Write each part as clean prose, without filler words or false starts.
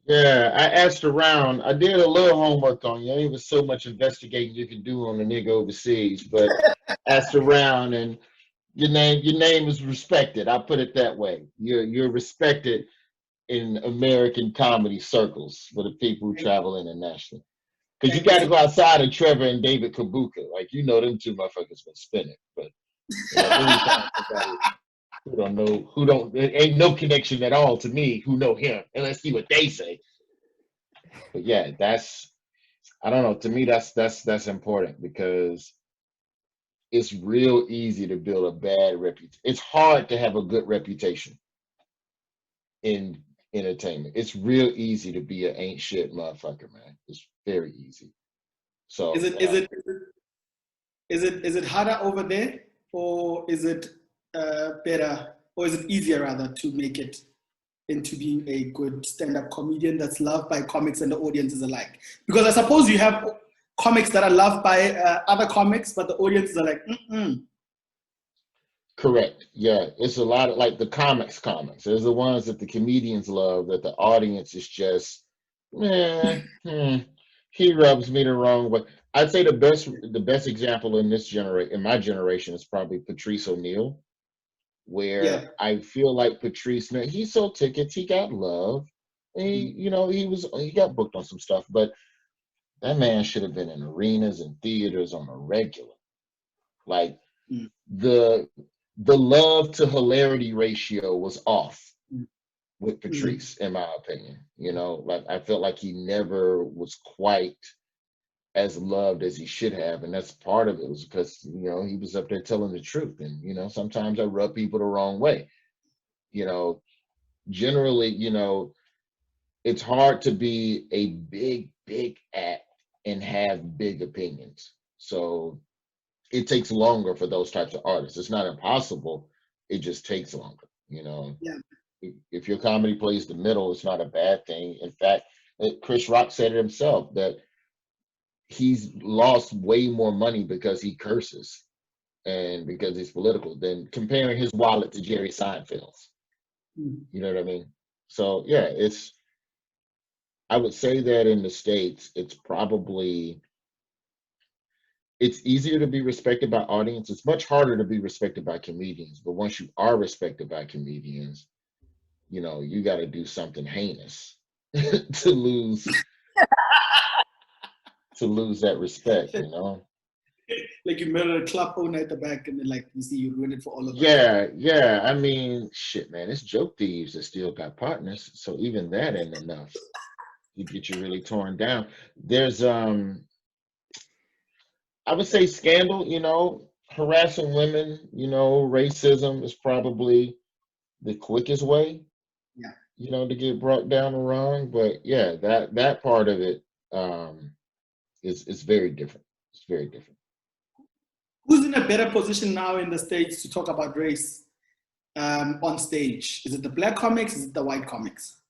Yeah, I asked around. I did a little homework on you. Ain't was so much investigating you can do on a nigga overseas, but asked around, and your name is respected. I'll put it that way. You're respected in American comedy circles for the people who Thank, travel internationally. Because you thank you got to so go outside of Trevor and David Kabuka. Like, them two motherfuckers been spinning. But anytime somebody who don't know, who don't, there ain't no connection at all to me who know him, and let's see what they say. But yeah, I don't know. To me, that's important because it's real easy to build a bad reputation. It's hard to have a good reputation in entertainment. It's real easy to be an ain't shit motherfucker, man. It's very easy. Is So it is it is it harder over there, or is it better, or is it easier rather to make it into being a good stand-up comedian that's loved by comics and the audiences alike? Because I suppose you have comics that are loved by other comics, but the audiences are like, mm-mm. correct. Yeah, it's a lot of like the comics. There's the ones that the comedians love that the audience is just, eh, he rubs me the wrong way. I'd say the best example in my generation is probably Patrice O'Neill, where Yeah. I feel like Patrice, man, he sold tickets, he got love, and he got booked on some stuff, but that man should have been in arenas and theaters on a regular. Like Mm, the the love to hilarity ratio was off mm, with mm. Patrice, in my opinion. Like I felt like he never was quite as loved as he should have, and that's part of it was because he was up there telling the truth, and sometimes I rub people the wrong way. You know, generally, it's hard to be a big act and have big opinions. So it takes longer for those types of artists. It's not impossible. It just takes longer. Yeah. If your comedy plays the middle, it's not a bad thing. In fact, Chris Rock said it himself that he's lost way more money because he curses and because he's political than comparing his wallet to Jerry Seinfeld's. Mm. You know what I mean? So yeah, I would say that in the States, it's easier to be respected by audience. It's much harder to be respected by comedians. But once you are respected by comedians, you got to do something heinous to lose that respect. Like you murder a club owner at the back, and then like you see you ruin it for all of us. Yeah, yeah. I mean, shit, man. It's joke thieves that still got partners. So even that ain't enough to get you really torn down. There's I would say scandal, harassing women, racism is probably the quickest way, Yeah. to get brought down the wrong. But yeah, that part of it is very different. It's very different. Who's in a better position now in the States to talk about race on stage? Is it the black comics? Is it the white comics?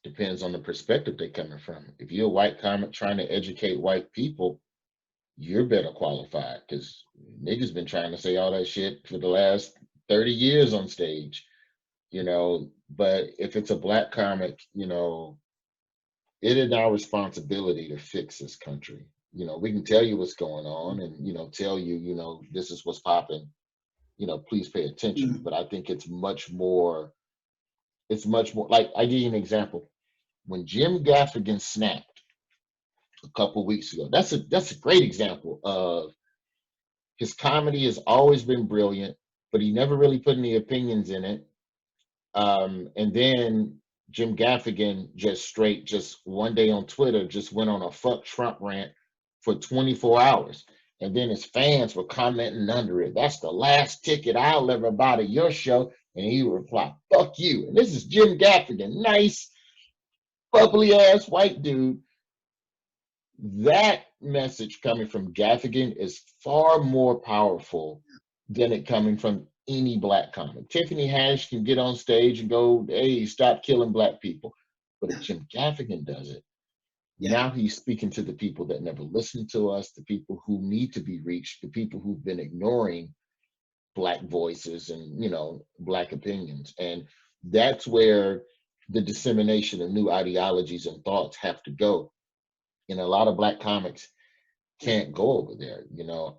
Depends on the perspective they're coming from. If you're a white comic trying to educate white people, you're better qualified because niggas been trying to say all that shit for the last 30 years on stage, But if it's a black comic, it is our responsibility to fix this country. We can tell you what's going on and, tell you, this is what's popping, please pay attention. Mm. But I think it's much more like I give you an example. When Jim Gaffigan snapped a couple weeks ago, that's a great example of his comedy has always been brilliant, but he never really put any opinions in it. And then Jim Gaffigan just one day on Twitter just went on a fuck Trump rant for 24 hours. And then his fans were commenting under it. That's the last ticket I'll ever buy to your show. And he would reply, fuck you. And this is Jim Gaffigan, nice, bubbly ass white dude. That message coming from Gaffigan is far more powerful than it coming from any black comic. Tiffany Haddish can get on stage and go, hey, stop killing black people. But if Jim Gaffigan does it, Yeah. now he's speaking to the people that never listened to us, the people who need to be reached, the people who've been ignoring black voices and, black opinions. And that's where the dissemination of new ideologies and thoughts have to go. And a lot of Black comics can't go over there.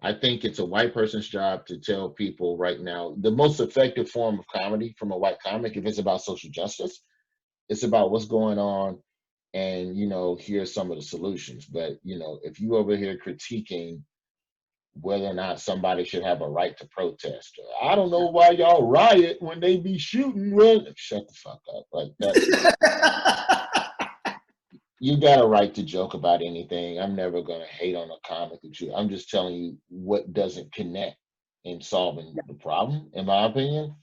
I think it's a white person's job to tell people right now the most effective form of comedy from a white comic, if it's about social justice, it's about what's going on, and here's some of the solutions. But if you over here critiquing whether or not somebody should have a right to protest, or I don't know why y'all riot when they be shooting, well, shut the fuck up. Like that. You got a right to joke about anything. I'm never going to hate on a comic or two. I'm just telling you what doesn't connect in solving the problem, in my opinion.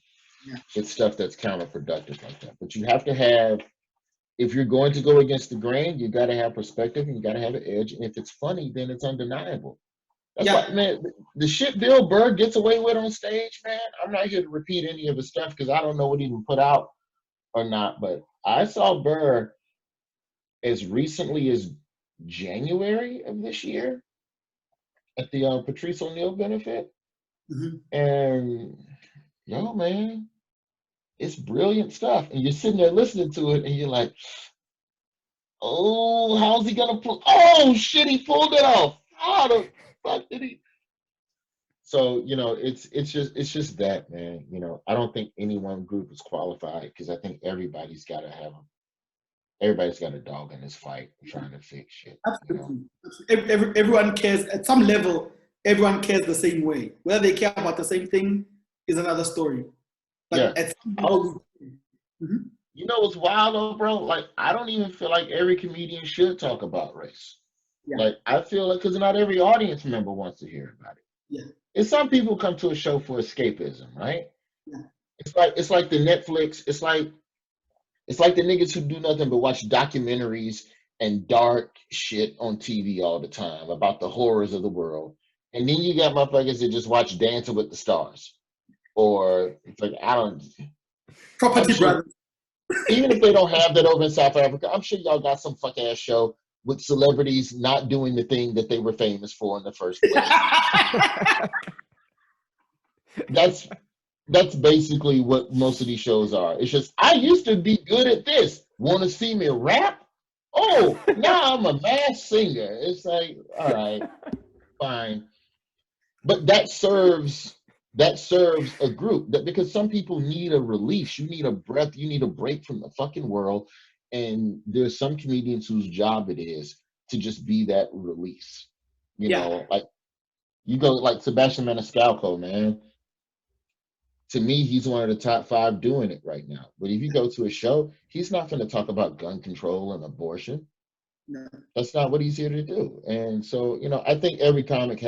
It's stuff that's counterproductive like that. But you have to have, if you're going to go against the grain, you got to have perspective and you got to have an edge. And if it's funny, then it's undeniable. That's why, man, the shit Bill Burr gets away with on stage, man, I'm not here to repeat any of his stuff because I don't know what he even put out or not. But I saw Burr as recently as January of this year at the Patrice O'Neal benefit. And man, it's brilliant stuff. And you're sitting there listening to it and you're like, oh, how's he gonna pull? Oh shit, he pulled it off. How the fuck did he? So, it's just that, man. I don't think any one group is qualified because I think everybody's got a dog in this fight trying to fix shit. Absolutely. Everyone cares at some level. Everyone cares the same way. Whether they care about the same thing is another story. But at some level, what's wild though, bro? Like, I don't even feel like every comedian should talk about race. Like, I feel like because not every audience member wants to hear about it. And some people come to a show for escapism, right? It's like the Netflix. It's like the niggas who do nothing but watch documentaries and dark shit on TV all the time about the horrors of the world. And then you got motherfuckers that just watch Dancing with the Stars. Or it's like, I don't. Property Brothers. Even if they don't have that over in South Africa, I'm sure y'all got some fuck ass show with celebrities not doing the thing that they were famous for in the first place. That's basically what most of these shows are. It's just, I used to be good at this. Want to see me rap? Oh, now I'm a mass singer. It's like, all right, fine. But that serves a group, because some people need a release. You need a breath. You need a break from the fucking world. And there's some comedians whose job it is to just be that release. Like you go like Sebastian Maniscalco, man. To me, he's one of the top 5 doing it right now. But if you go to a show, he's not going to talk about gun control and abortion. No. That's not what he's here to do. And so, I think every comic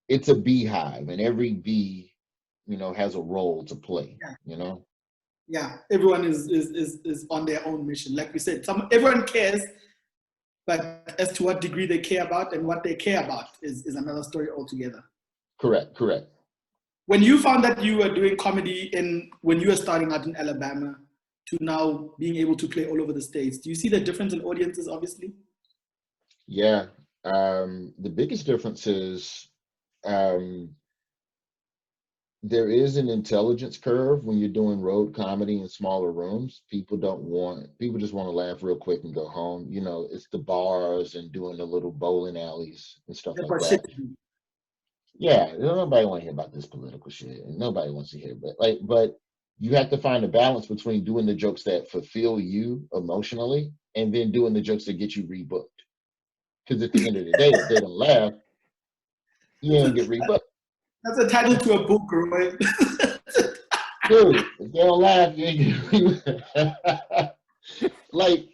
it's a beehive, and every bee, has a role to play, Yeah, everyone is on their own mission. Like we said, everyone cares, but as to what degree they care about and what they care about is another story altogether. Correct. When you found that you were doing comedy when you were starting out in Alabama to now being able to play all over the States, do you see the difference in audiences, obviously? Yeah. The biggest difference is there is an intelligence curve when you're doing road comedy in smaller rooms. People just want to laugh real quick and go home. It's the bars and doing the little bowling alleys and stuff like that. Yeah, nobody want to hear about this political shit, and nobody wants to hear. But you have to find a balance between doing the jokes that fulfill you emotionally and then doing the jokes that get you rebooked. Because at the end of the day, if they don't laugh, you don't get rebooked. That's a title to a book, right? Dude, if they don't laugh, you ain't get rebooked. Like,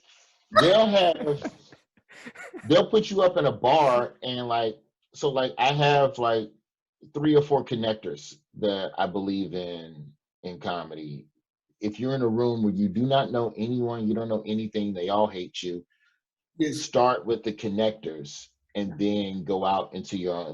they'll put you up in a bar and so I have 3 or 4 connectors that I believe in comedy. If you're in a room where you do not know anyone, you don't know anything, they all hate you. Yes. Start with the connectors and then go out into your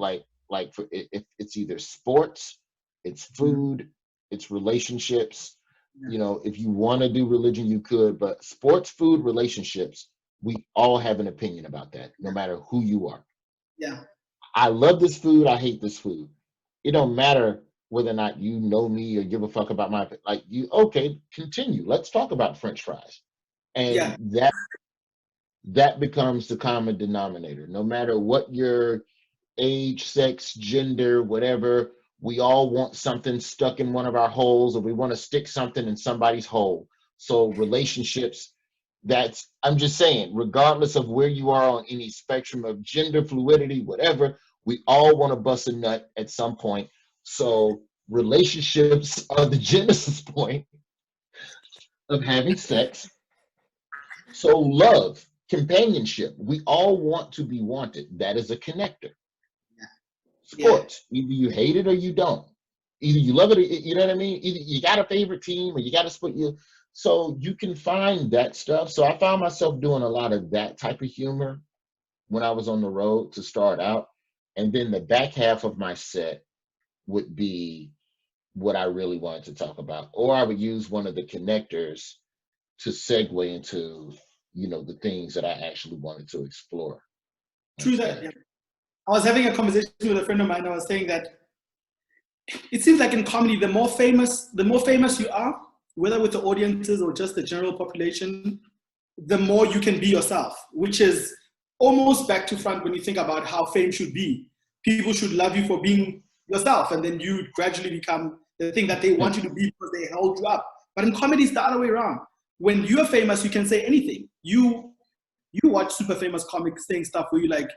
if it's either sports, it's food, it's relationships. If you want to do religion, you could, but sports, food, relationships, we all have an opinion about that, no matter who you are. Yeah. I love this food, I hate this food. It don't matter whether or not you know me or give a fuck about my, like, you, okay, continue. Let's talk about French fries. Yeah. And that becomes the common denominator. No matter what your age, sex, gender, whatever, we all want something stuck in one of our holes, or we want to stick something in somebody's hole. So relationships, I'm just saying, regardless of where you are on any spectrum of gender fluidity, whatever, we all want to bust a nut at some point. So relationships are the genesis point of having sex. So love, companionship, we all want to be wanted. That is a connector. Yeah. Sports, either you hate it or you don't. Either you love it, or, you know what I mean? Either you got a favorite team or you got to split you. So you can find that stuff. So I found myself doing a lot of that type of humor when I was on the road to start out. And then the back half of my set would be what I really wanted to talk about. Or I would use one of the connectors to segue into, the things that I actually wanted to explore. True that. Yeah. I was having a conversation with a friend of mine. I was saying that it seems like in comedy, the more famous you are, whether with the audiences or just the general population, the more you can be yourself, which is almost back to front when you think about how fame should be. People should love you for being yourself, and then you gradually become the thing that they want you to be because they held you up. But in comedy, it's the other way around. When you're famous, you can say anything. You watch super famous comics saying stuff where you're like,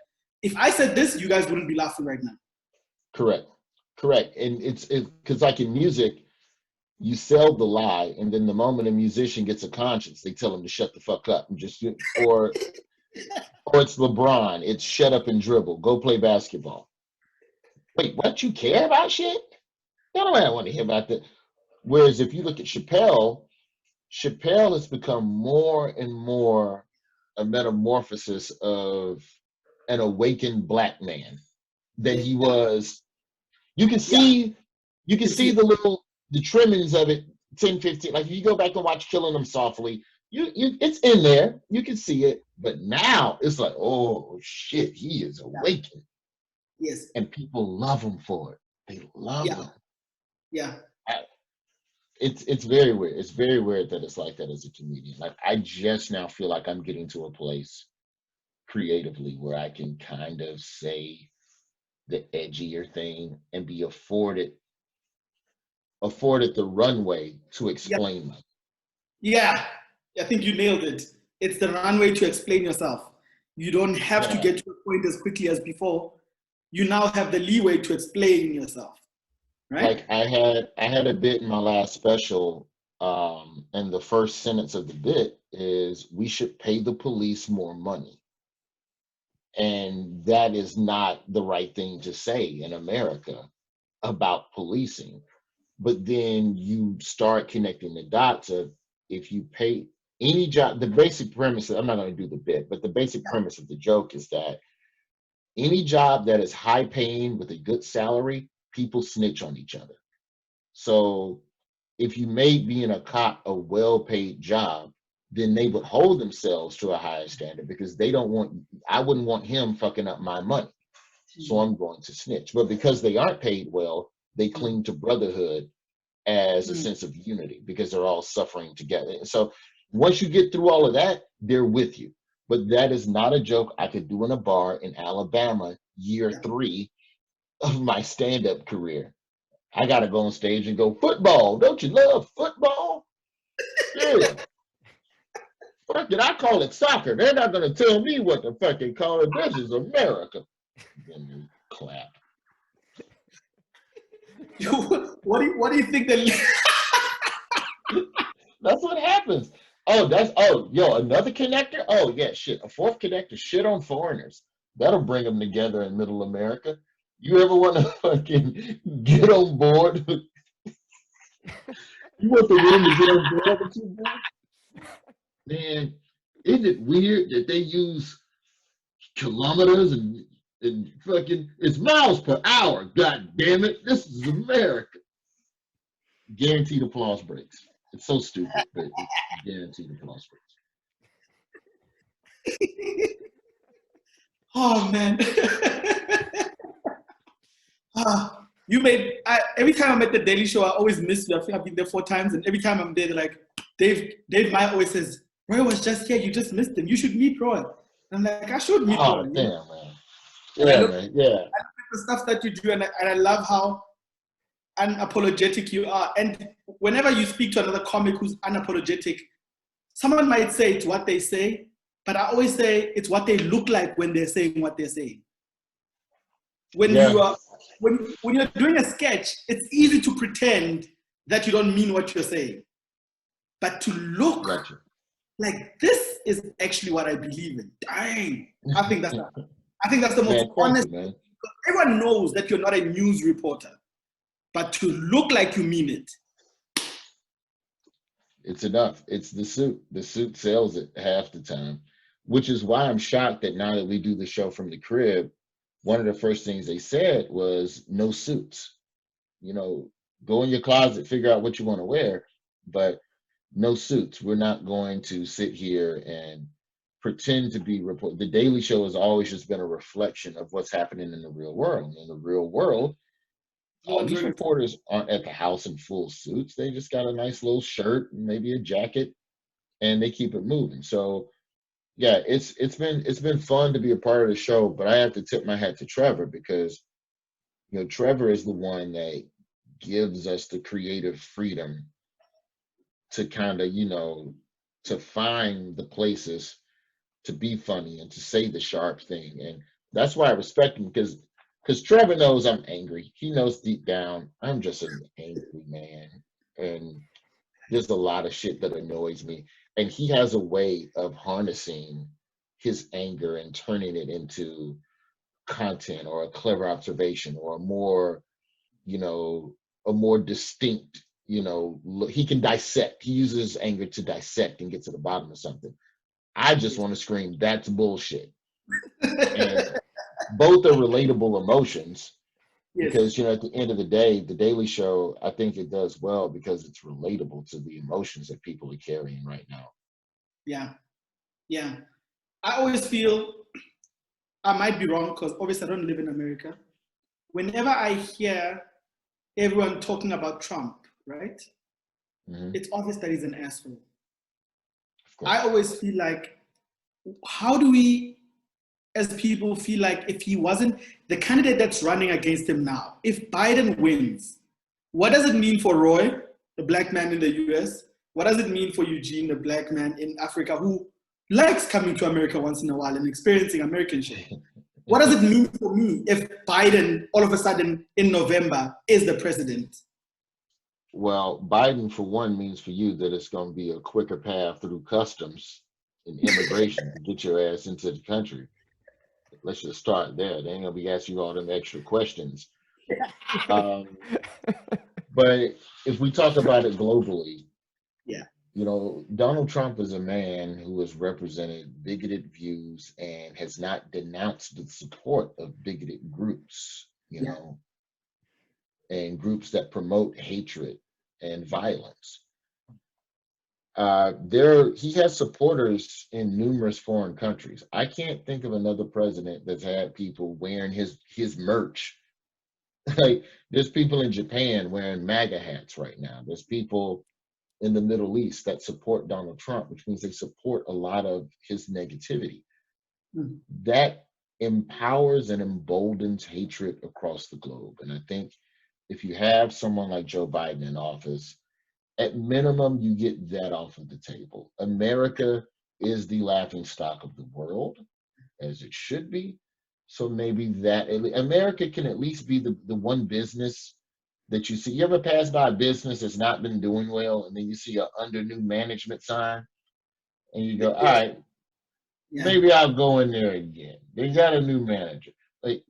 if I said this, you guys wouldn't be laughing right now. Correct. And it's because, like in music, you sell the lie, and then the moment a musician gets a conscience, they tell him to shut the fuck up and just, or it's LeBron, it's shut up and dribble, go play basketball. Wait, what, you care about shit? Nobody want to hear about that. Whereas if you look at Chappelle has become more and more a metamorphosis of an awakened black man than he was. You can see the trimmings of it 10, 15. Like if you go back and watch Killing Them Softly, it's in there. You can see it. But now it's like, oh shit, he is awakened. Yes. And people love him for it. They love him. Yeah. It's very weird. It's very weird that it's like that as a comedian. Like I just now feel like I'm getting to a place creatively where I can kind of say the edgier thing and be afforded the runway to explain myself. Yeah, I think you nailed it. It's the runway to explain yourself. You don't have to get to a point as quickly as before. You now have the leeway to explain yourself, right? Like I had a bit in my last special, and the first sentence of the bit is, we should pay the police more money. And that is not the right thing to say in America about policing. But then you start connecting the dots of, if you pay any job, the basic premise, I'm not going to do the bit, but the basic premise of the joke is that any job that is high paying with a good salary, people snitch on each other. So if you made being a cop a well-paid job, then they would hold themselves to a higher standard, because I wouldn't want him fucking up my money. So I'm going to snitch. But because they aren't paid well, they cling to brotherhood as a sense of unity, because they're all suffering together. So once you get through all of that, they're with you. But that is not a joke I could do in a bar in Alabama, year 3 of my stand-up career. I got to go on stage and go, football, don't you love football? Yeah. Fuck it, I call it soccer. They're not going to tell me what the fuck they call it. This is America. Then you clap. What do you think That's what happens. Another connector? Oh, yeah, shit. A fourth connector, shit on foreigners. That'll bring them together in middle America. You ever want to fucking get on board? You want the women to get on board with you, boy? Man, isn't it weird that they use kilometers and fucking, it's miles per hour? God damn it. This is America. Guaranteed applause breaks. It's so stupid, but it's guaranteed applause breaks. Oh man. every time I'm at the Daily Show, I always miss you. I think I've been there 4 times, and every time I'm there, they're like, Dave Meyer always says, Roy was just here, you just missed him. You should meet Roy. And I'm like, I should meet Oh, Roy. damn, You know? man. And Yeah, man. Yeah. I look at the stuff that you do, and I love how unapologetic you are. And whenever you speak to another comic who's unapologetic, someone might say it's what they say, but I always say it's what they look like when they're saying what they're saying. When you're doing a sketch, it's easy to pretend that you don't mean what you're saying. But to look like this is actually what I believe in. Dang. I think that's the most honest. Man. Everyone knows that you're not a news reporter, but to look like you mean it. It's enough. It's the suit. The suit sells it half the time, which is why I'm shocked that now that we do the show from the crib, one of the first things they said was no suits. You know, go in your closet, figure out what you want to wear, but no suits. We're not going to sit here and pretend to be report. The Daily Show has always just been a reflection of what's happening in the real world. In the real world, all these reporters aren't at the house in full suits. They just got a nice little shirt and maybe a jacket, and they keep it moving. So yeah, it's been fun to be a part of the show, but I have to tip my hat to Trevor because, you know, Trevor is the one that gives us the creative freedom to kind of, you know, to find the places to be funny and to say the sharp thing. And that's why I respect him because Trevor knows I'm angry. He knows deep down I'm just an angry man. And there's a lot of shit that annoys me. And he has a way of harnessing his anger and turning it into content or a clever observation or a more, you know, a more distinct, you know, he can dissect. He uses his anger to dissect and get to the bottom of something. I just want to scream, that's bullshit. And both are relatable emotions. Yes. Because, you know, at the end of the day, the Daily Show, I think it does well because it's relatable to the emotions that people are carrying right now. Yeah. Yeah. I always feel, I might be wrong because obviously I don't live in America. Whenever I hear everyone talking about Trump, right? Mm-hmm. It's obvious that he's an asshole. I always feel like, how do we as people feel like if he wasn't the candidate that's running against him now, if Biden wins, what does it mean for Roy, the black man in the US? What does it mean for Eugene, the black man in Africa who likes coming to America once in a while and experiencing American shit? What does it mean for me if Biden all of a sudden in November is the president? Well, Biden for one means for you that it's going to be a quicker path through customs and immigration to get your ass into the country. Let's just start there. They ain't gonna be asking you all them extra questions. But if we talk about it globally, yeah, you know, Donald Trump is a man who has represented bigoted views and has not denounced the support of bigoted groups, you know, and groups that promote hatred and violence. He has supporters in numerous foreign countries. I can't think of another president that's had people wearing his merch. Like, there's people in Japan wearing MAGA hats right now. There's people in the Middle East that support Donald Trump, which means they support a lot of his negativity. Mm-hmm. That empowers and emboldens hatred across the globe. And I think if you have someone like Joe Biden in office, at minimum, you get that off of the table. America is the laughingstock of the world, as it should be. So maybe that America can at least be the one business that you see. You ever pass by a business that's not been doing well, and then you see a under new management sign, and you go, all right, maybe I'll go in there again. They got a new manager. Like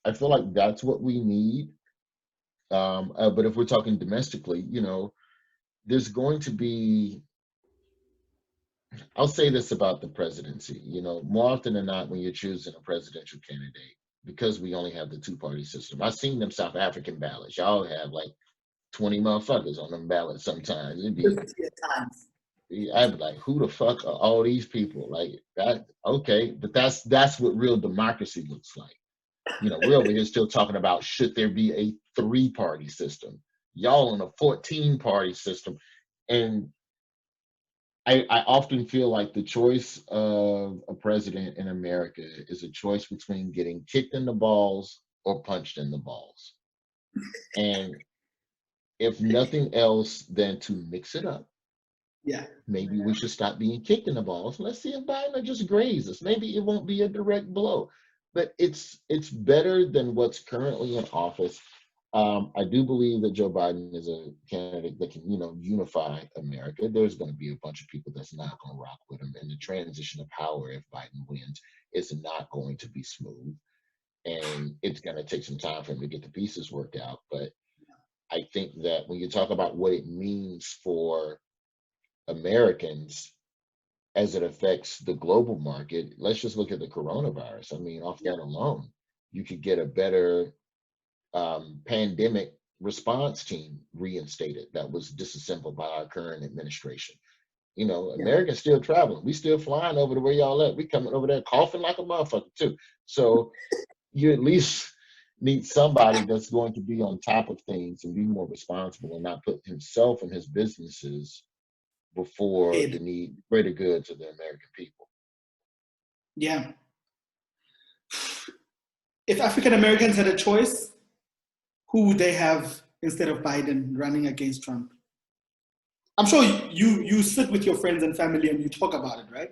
I feel like that's what we need. But if we're talking domestically, you know, there's going to be, I'll say this about the presidency, you know, more often than not, when you're choosing a presidential candidate, because we only have the two-party system. I've seen them South African ballots. Y'all have like 20 motherfuckers on them ballots sometimes. I'd be like, who the fuck are all these people? Like that, okay, but that's what real democracy looks like. We're over here still talking about should there be a 3-party system? Y'all on a 14-party system. And I often feel like the choice of a president in America is a choice between getting kicked in the balls or punched in the balls. And if nothing else than to mix it up, Yeah. maybe we should stop being kicked in the balls. Let's see if Biden will just graze us. Maybe it won't be a direct blow, but it's better than what's currently in office. I do believe that Joe Biden is a candidate that can, unify America. There's going to be a bunch of people that's not going to rock with him, and the transition of power, if Biden wins, is not going to be smooth, and it's going to take some time for him to get the pieces worked out. But I think that when you talk about what it means for Americans as it affects the global market, let's just look at the coronavirus. I mean, off that alone, you could get a better pandemic response team reinstated that was disassembled by our current administration. Americans still traveling. We still flying over to where y'all at. We coming over there coughing like a motherfucker too. So you at least need somebody that's going to be on top of things and be more responsible and not put himself and his businesses before the greater goods of the American people. Yeah. If African Americans had a choice, who would they have instead of Biden running against Trump? I'm sure you sit with your friends and family and you talk about it, right?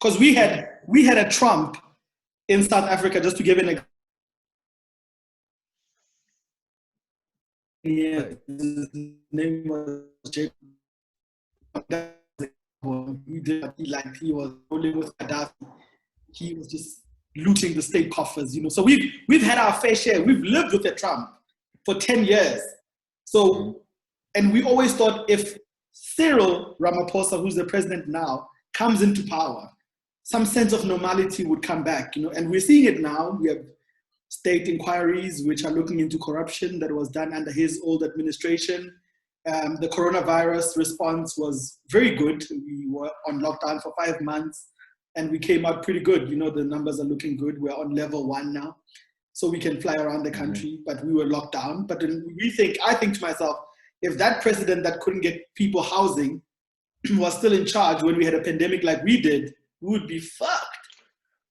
Because we had a Trump in South Africa, just to give an example. His name was Jacob. He was rolling with Gaddafi. He was just looting the state coffers, So we've had our fair share. We've lived with a Trump for 10 years. So, and we always thought if Cyril Ramaphosa, who's the president now, comes into power, some sense of normality would come back, And we're seeing it now. We have state inquiries which are looking into corruption that was done under his old administration. The coronavirus response was very good. We were on lockdown for 5 months and we came out pretty good. The numbers are looking good. We're on level 1 now. So we can fly around the country, but we were locked down. But I think to myself, if that president that couldn't get people housing was still in charge when we had a pandemic like we did, we would be fucked.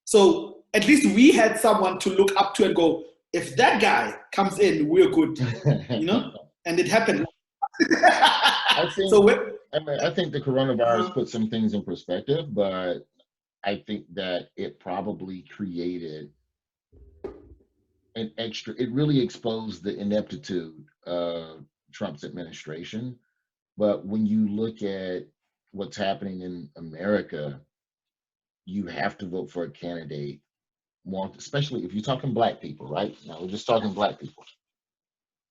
So at least we had someone to look up to and go, if that guy comes in, we're good, And it happened. I think the coronavirus put some things in perspective, but I think that it probably created it really exposed the ineptitude of Trump's administration. But when you look at what's happening in America, you have to vote for a candidate, especially if you're talking Black people, right? Now we're just talking Black people.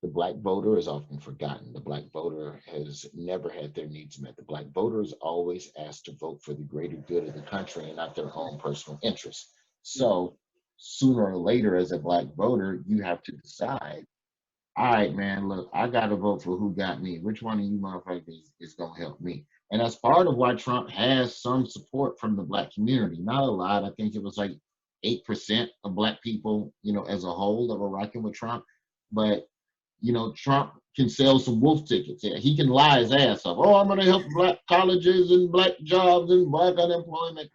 The Black voter is often forgotten. The Black voter has never had their needs met. The Black voter is always asked to vote for the greater good of the country and not their own personal interests. So sooner or later, as a Black voter, you have to decide, all right, man, look, I got to vote for who got me. Which one of you motherfuckers is going to help me? And that's part of why Trump has some support from the Black community. Not a lot. I think it was like 8% of Black people, as a whole that were rocking with Trump. But, Trump can sell some wolf tickets. Yeah, he can lie his ass off. Oh, I'm going to help Black colleges and Black jobs and Black unemployment.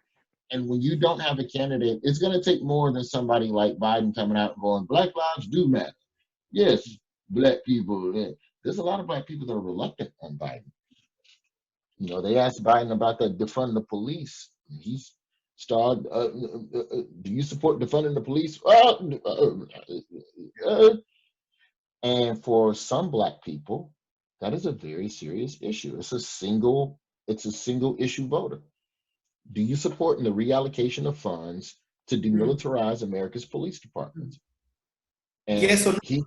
And when you don't have a candidate, it's going to take more than somebody like Biden coming out and going, Black lives do matter. Yes, Black people. There's a lot of Black people that are reluctant on Biden. They asked Biden about the defund the police. He's started, do you support defunding the police? And for some Black people, that is a very serious issue. It's a single issue voter. Do you support the reallocation of funds to demilitarize America's police departments? And yes or no?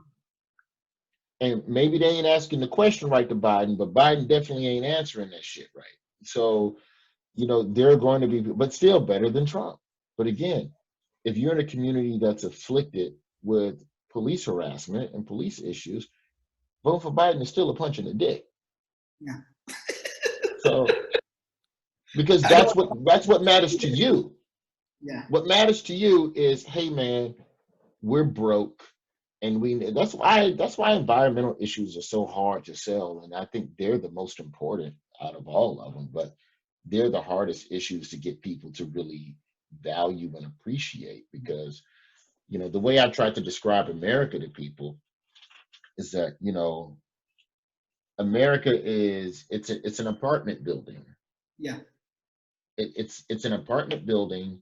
And maybe they ain't asking the question right to Biden, but Biden definitely ain't answering that shit right. So, they're going to be, but still better than Trump. But again, if you're in a community that's afflicted with police harassment and police issues, voting for Biden is still a punch in the dick. Yeah. So, because that's what matters to you. Yeah. What matters to you is, hey man, we're broke, and that's why environmental issues are so hard to sell, and I think they're the most important out of all of them, but they're the hardest issues to get people to really value and appreciate, because the way I've tried to describe America to people is that America it's an apartment building. Yeah. It's an apartment building,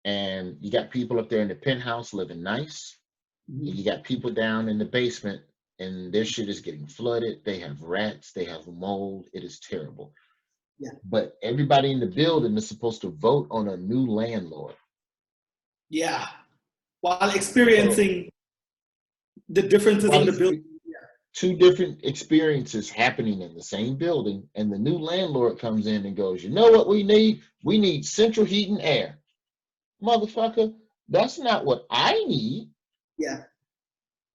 and you got people up there in the penthouse living nice, and you got people down in the basement, and their shit is getting flooded. They have rats, they have mold. It is terrible. Yeah. But everybody in the building is supposed to vote on a new landlord. Yeah. While experiencing the differences in the building. Two different experiences happening in the same building, and the new landlord comes in and goes, you know what we need? We need central heat and air. Motherfucker, that's not what I need. Yeah.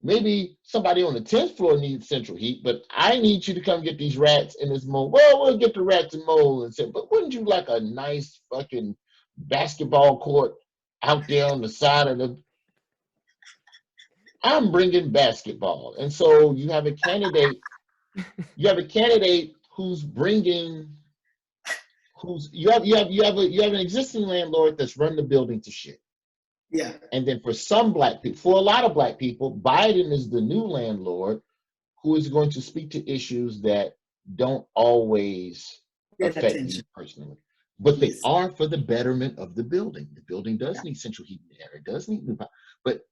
Maybe somebody on the 10th floor needs central heat, but I need you to come get these rats and this mold. Well, we'll get the rats and mold and say, but wouldn't you like a nice fucking basketball court out there on the side of the... I'm bringing basketball. And so you have a candidate who's bringing, you have an existing landlord that's run the building to shit. Yeah. And then for a lot of black people, Biden is the new landlord who is going to speak to issues that don't always affect you personally. But they are for the betterment of the building. The building does need central heat and air. It does need new power. But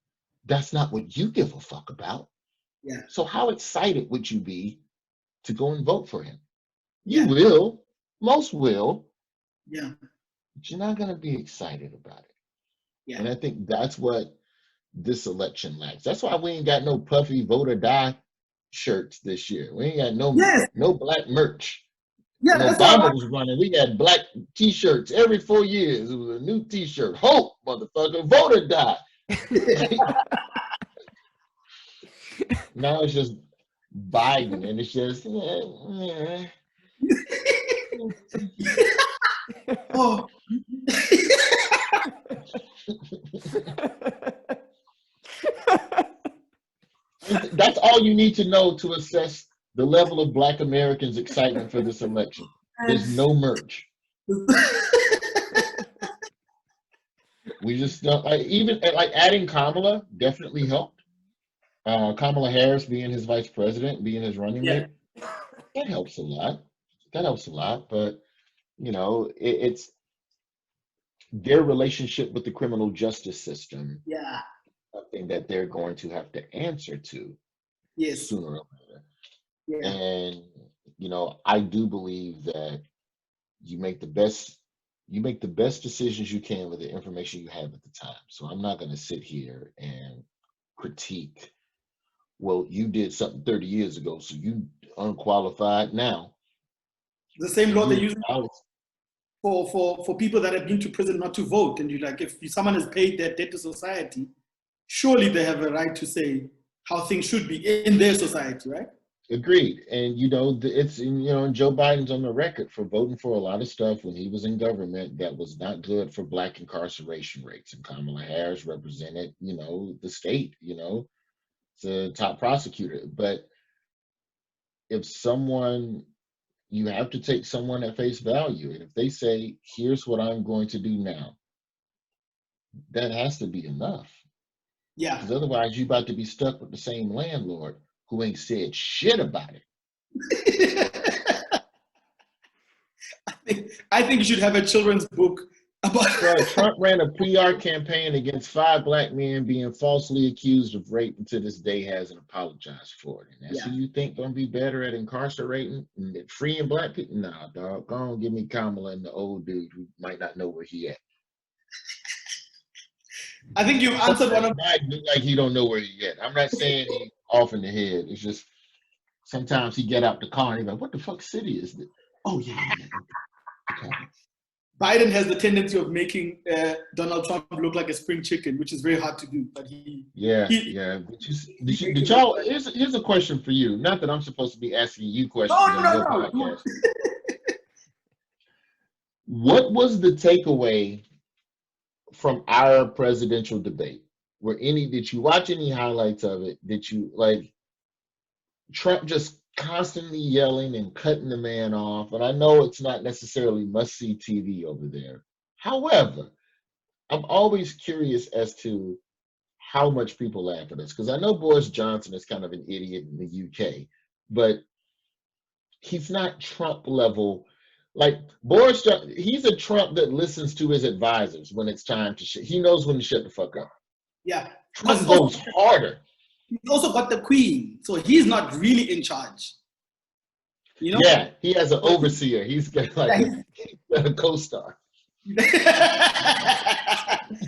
that's not what you give a fuck about. Yeah. So how excited would you be to go and vote for him? You will. Most will. Yeah. But you're not going to be excited about it. Yeah. And I think that's what this election lacks. That's why we ain't got no puffy vote or die shirts this year. We ain't got no black merch. Yeah, when Obama was running, we got black t-shirts every 4 years. It was a new t-shirt. Hope, motherfucker, vote or die. Now it's just Biden, and it's just oh. That's all you need to know to assess the level of Black Americans' excitement for this election. There's no merch. We just don't, even adding Kamala definitely helped. Kamala Harris being his vice president, being his running mate, that helps a lot. But it's their relationship with the criminal justice system. Yeah. Something that they're going to have to answer to sooner or later. Yeah. And I do believe that you make the best decisions you can with the information you have at the time. So I'm not going to sit here and critique, well, you did something 30 years ago, so you unqualified now. The same law they use for people that have been to prison not to vote. And you're like, if someone has paid their debt to society, surely they have a right to say how things should be in their society, right? Agreed. And it's Joe Biden's on the record for voting for a lot of stuff when he was in government that was not good for Black incarceration rates. And Kamala Harris represented, the state, the top prosecutor. But if you have to take someone at face value. And if they say, here's what I'm going to do now, that has to be enough. Yeah. Because otherwise you're about to be stuck with the same landlord who ain't said shit about it. I think you should have a children's book about Trump ran a PR campaign against 5 Black men being falsely accused of rape, and to this day hasn't apologized for it. And that's who you think gonna be better at incarcerating and freeing Black people? Nah, dog. Go on, give me Kamala and the old dude who might not know where he at. I think you answered one of Biden like he don't know where he at. I'm not saying he's off in the head. It's just sometimes he get out the car and he's like, what the fuck city is this? Oh yeah. Okay. Biden has the tendency of making Donald Trump look like a spring chicken, which is very hard to do. But Did y'all? Here's a question for you. Not that I'm supposed to be asking you questions on your podcast. What was the takeaway from our presidential debate? did you watch any highlights of it? Did you like Trump just constantly yelling and cutting the man off? And I know it's not necessarily must-see TV over there. However, I'm always curious as to how much people laugh at us, because I know Boris Johnson is kind of an idiot in the UK, but he's not Trump level. Like he's a Trump that listens to his advisors when it's time to shit. He knows when to shut the fuck up. Yeah. Trump goes harder. He's also got the queen, so he's not really in charge. You know? Yeah, he has an overseer. He's got like a co-star.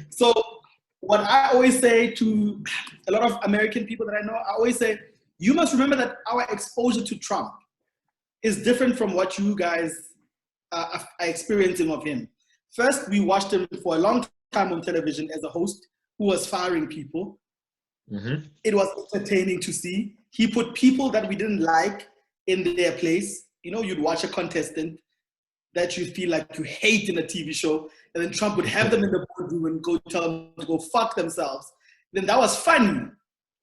So what I always say to a lot of American people that I know, I always say, you must remember that our exposure to Trump is different from what you guys are experiencing of him. First, we watched him for a long time on television as a host who was firing people. Mm-hmm. It was entertaining to see. He put people that we didn't like in their place. You know, you'd watch a contestant that you feel like you hate in a TV show, and then Trump would have them in the boardroom and go tell them to go fuck themselves. Then that was funny.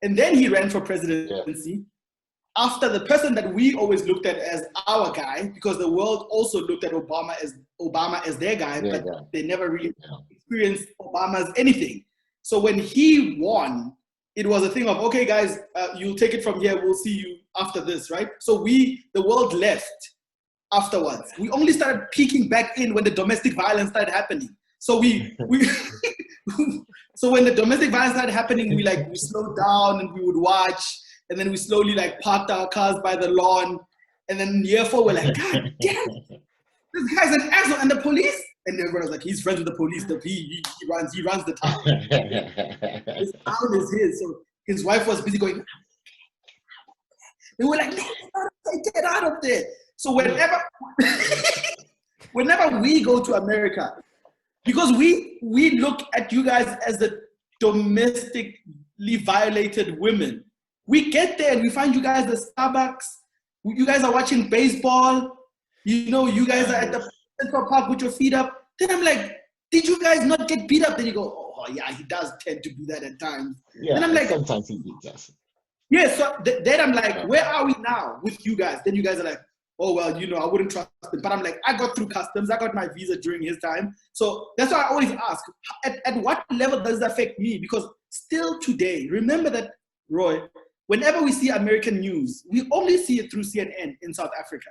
And then he ran for presidency after the person that we always looked at as our guy, because the world also looked at Obama as their guy, but they never really experienced Obama as anything. So when he won, it was a thing of, okay, guys, you'll take it from here. We'll see you after this, right? So the world left afterwards. We only started peeking back in when the domestic violence started happening. So so when the domestic violence started happening, we slowed down and we would watch, and then we slowly parked our cars by the lawn. And then year 4, we're like, God damn, this guy's an asshole. And the police? And everyone was like, he's friends with the police. He runs the town. His town is his. So his wife was busy going, they were like, no, get out of there. So whenever we go to America, because we look at you guys as the domestically violated women, we get there and we find you guys at Starbucks. You guys are watching baseball. You know, you guys are at the Central Park with your feet up. Then I'm like, did you guys not get beat up? Then you go, oh yeah, he does tend to do that at times. Yeah, and I'm like, sometimes he beats us. Yeah, so then I'm like, where are we now with you guys? Then you guys are like, oh, well, you know, I wouldn't trust him. But I'm like, I got through customs. I got my visa during his time. So that's why I always ask, at what level does it affect me? Because still today, remember that, Roy, whenever we see American news, we only see it through CNN in South Africa.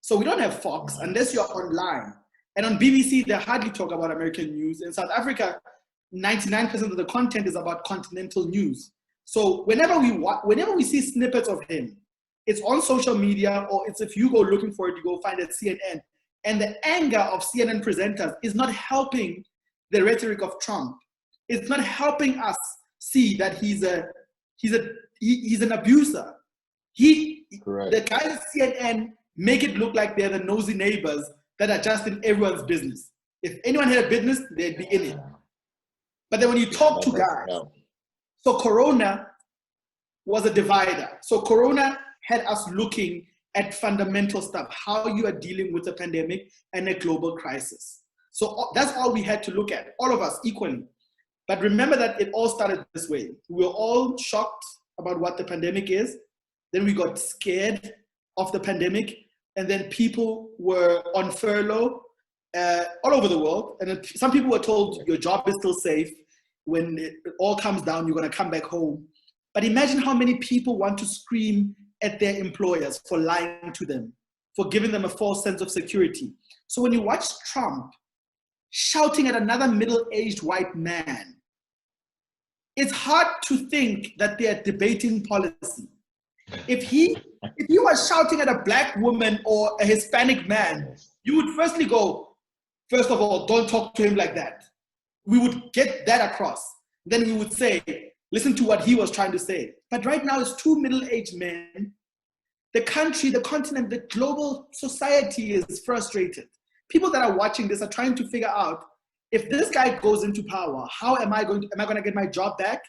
So we don't have Fox unless you're online. And on BBC, they hardly talk about American news. In South Africa, 99% of the content is about continental news. So whenever we see snippets of him, it's on social media, or it's if you go looking for it, you go find it at CNN. And the anger of CNN presenters is not helping the rhetoric of Trump. It's not helping us see that he's an abuser. The guys at CNN make it look like they're the nosy neighbors that are just in everyone's business. If anyone had a business, they'd be in it. But then when you talk to guys, so Corona was a divider. So Corona had us looking at fundamental stuff, how you are dealing with a pandemic and a global crisis. So that's all we had to look at, all of us equally. But remember that it all started this way. We were all shocked about what the pandemic is. Then we got scared of the pandemic. And then people were on furlough all over the world. And then some people were told your job is still safe. When it all comes down, you're going to come back home. But imagine how many people want to scream at their employers for lying to them, for giving them a false sense of security. So when you watch Trump shouting at another middle-aged white man, it's hard to think that they are debating policy. If he was shouting at a black woman or a Hispanic man, you would firstly go, first of all, don't talk to him like that. We would get that across. Then we would say, listen to what he was trying to say. But right now it's two middle-aged men. The country, the continent, the global society is frustrated. People that are watching this are trying to figure out, if this guy goes into power, how am I going to get my job back?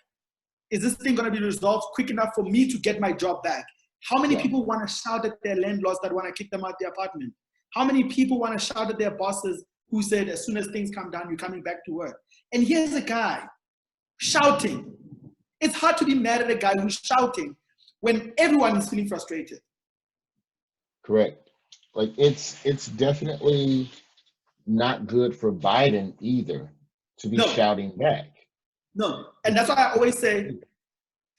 Is this thing going to be resolved quick enough for me to get my job back? How many people want to shout at their landlords that want to kick them out their apartment? How many people want to shout at their bosses who said, as soon as things come down, you're coming back to work? And here's a guy shouting. It's hard to be mad at a guy who's shouting when everyone is feeling frustrated. Correct. Like it's definitely not good for Biden either to be No, shouting back. no. And that's why I always say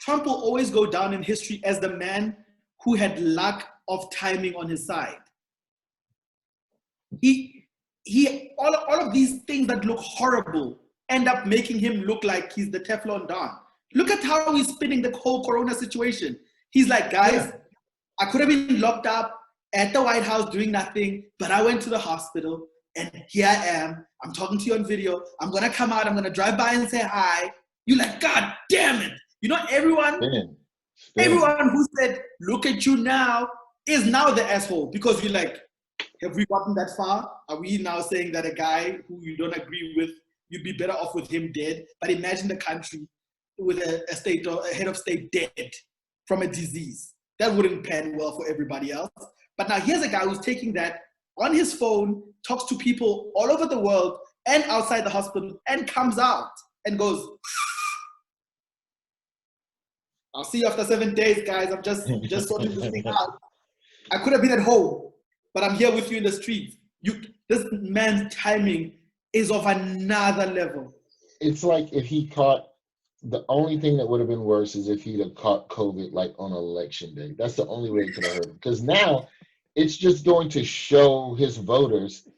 Trump will always go down in history as the man who had lack of timing on his side. All of these things that look horrible end up making him look like he's the Teflon Don. Look at how he's spinning the whole Corona situation. He's like, guys, I could have been locked up at the White House doing nothing, but I went to the hospital and here I am. I'm talking to you on video. I'm gonna come out, I'm gonna drive by and say hi. You're like, God damn it. You know, everyone who said, look at you now, is now the asshole because you're like, have we gotten that far? Are we now saying that a guy who you don't agree with, you'd be better off with him dead? But imagine the country with a head of state dead from a disease. That wouldn't pan well for everybody else. But now here's a guy who's taking that on his phone, talks to people all over the world and outside the hospital, and comes out and goes, I'll see you after 7 days, guys. I'm just sorting this thing out. I could have been at home, but I'm here with you in the streets. This man's timing is of another level. It's like if he caught, the only thing that would have been worse is if he'd have caught COVID like on election day. That's the only way it could have hurt him. Because now it's just going to show his voters,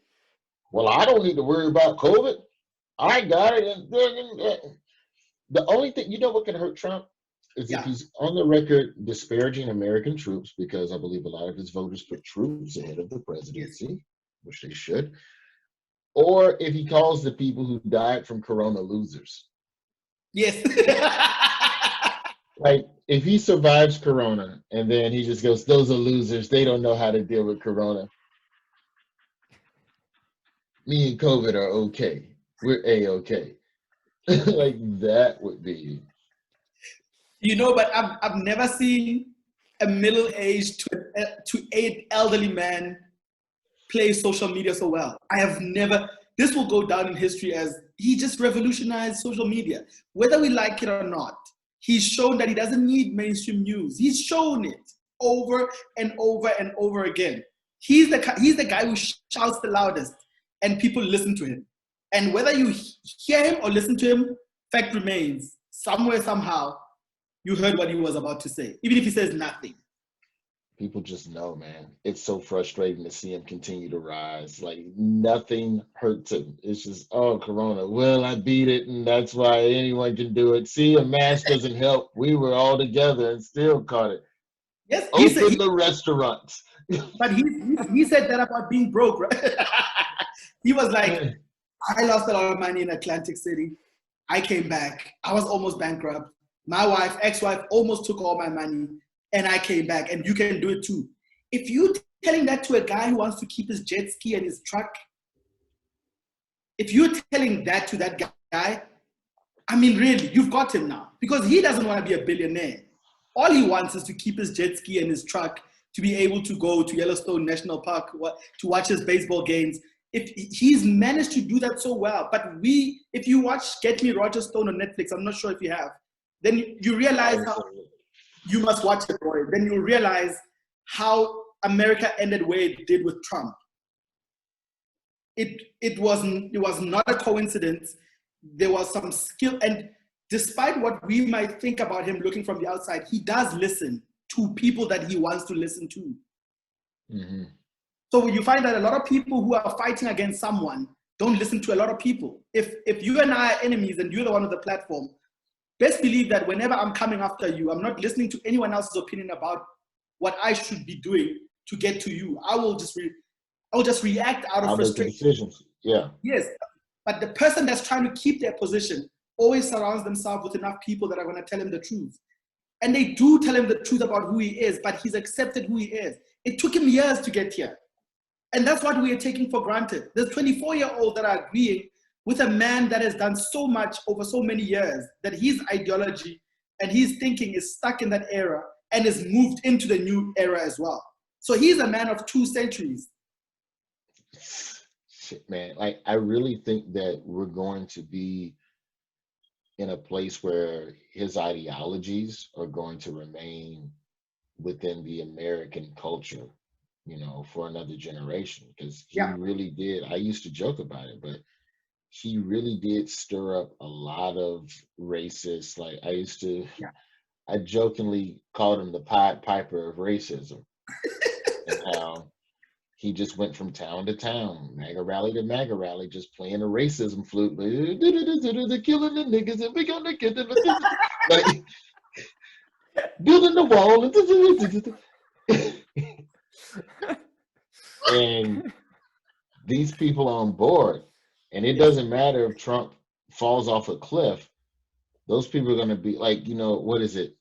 well, I don't need to worry about COVID. I got it. And the only thing, you know what can hurt Trump? Is if he's on the record disparaging American troops, because I believe a lot of his voters put troops ahead of the presidency, which they should, or if he calls the people who died from Corona losers. Yes. Like, if he survives Corona and then he just goes, those are losers, they don't know how to deal with Corona. Me and COVID are okay. We're A-okay. Like, that would be... You know, but I've never seen a middle-aged to an elderly man play social media so well. I have never. This will go down in history as he just revolutionized social media. Whether we like it or not, he's shown that he doesn't need mainstream news. He's shown it over and over and over again. He's the guy who shouts the loudest, and people listen to him. And whether you hear him or listen to him, fact remains, somewhere, somehow, you heard what he was about to say, even if he says nothing. People just know, man. It's so frustrating to see him continue to rise. Like, nothing hurts him. It's just, oh, Corona. Well, I beat it, and that's why anyone can do it. See, a mask doesn't help. We were all together and still caught it. Yes, Open the restaurants. But he said that about being broke, right? He was like, I lost a lot of money in Atlantic City. I came back. I was almost bankrupt. My ex-wife almost took all my money, and I came back, and you can do it too. If you're telling that to a guy who wants to keep his jet ski and his truck, if you're telling that to that guy, I mean, really, you've got him now. Because he doesn't want to be a billionaire. All he wants is to keep his jet ski and his truck, to be able to go to Yellowstone National Park to watch his baseball games. If he's managed to do that so well. But if you watch Get Me Roger Stone on Netflix, I'm not sure if you have, then you realize how you must watch it, Roy. Then you realize how America ended where it did with Trump. It was not a coincidence. There was some skill, and despite what we might think about him looking from the outside, he does listen to people that he wants to listen to. Mm-hmm. So you find that a lot of people who are fighting against someone don't listen to a lot of people. If you and I are enemies and you're the one on the platform, best believe that whenever I'm coming after you, I'm not listening to anyone else's opinion about what I should be doing to get to you. I will just react out of frustration. Decisions. Yeah. Yes, but the person that's trying to keep their position always surrounds themselves with enough people that are going to tell him the truth. And they do tell him the truth about who he is, but he's accepted who he is. It took him years to get here. And that's what we are taking for granted. There's 24-year-olds that are agreeing with a man that has done so much over so many years, that his ideology and his thinking is stuck in that era and is moved into the new era as well. So he's a man of 2 centuries. Shit, man. Like, I really think that we're going to be in a place where his ideologies are going to remain within the American culture, for another generation. Because he Yeah. really did. I used to joke about it, but he really did stir up a lot of racist. Like Yeah. I jokingly called him the Pied Piper of racism, and how he just went from town to town, MAGA rally to MAGA rally, just playing a racism flute. They're killing the niggas and we gonna get them. Like building the wall. And these people are on board. And it doesn't matter if Trump falls off a cliff. Those people are going to be like, what is it?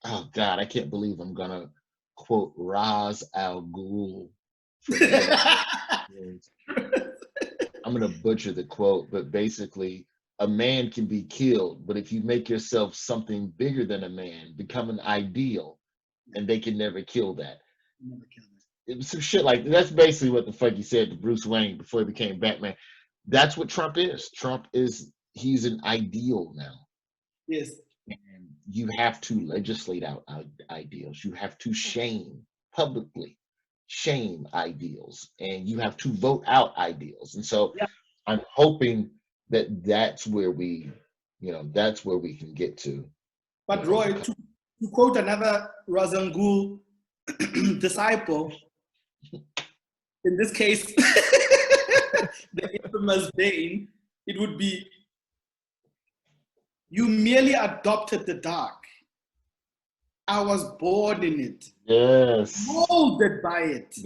Oh, God, I can't believe I'm going to quote Ra's al Ghul from I'm going to butcher the quote, but basically, a man can be killed, but if you make yourself something bigger than a man, become an ideal, and they can never kill that. Never kill them. It was some shit like that's basically what the fuck he said to Bruce Wayne before he became Batman. That's what Trump is. He's an ideal now. Yes. And you have to legislate out ideals. You have to publicly shame ideals, and you have to vote out ideals. And so Yeah. I'm hoping that's where we can get to. But Roy, to quote another Razangul disciple, in this case, the infamous Bain, it would be, you merely adopted the dark. I was born in it. Yes. Molded by it.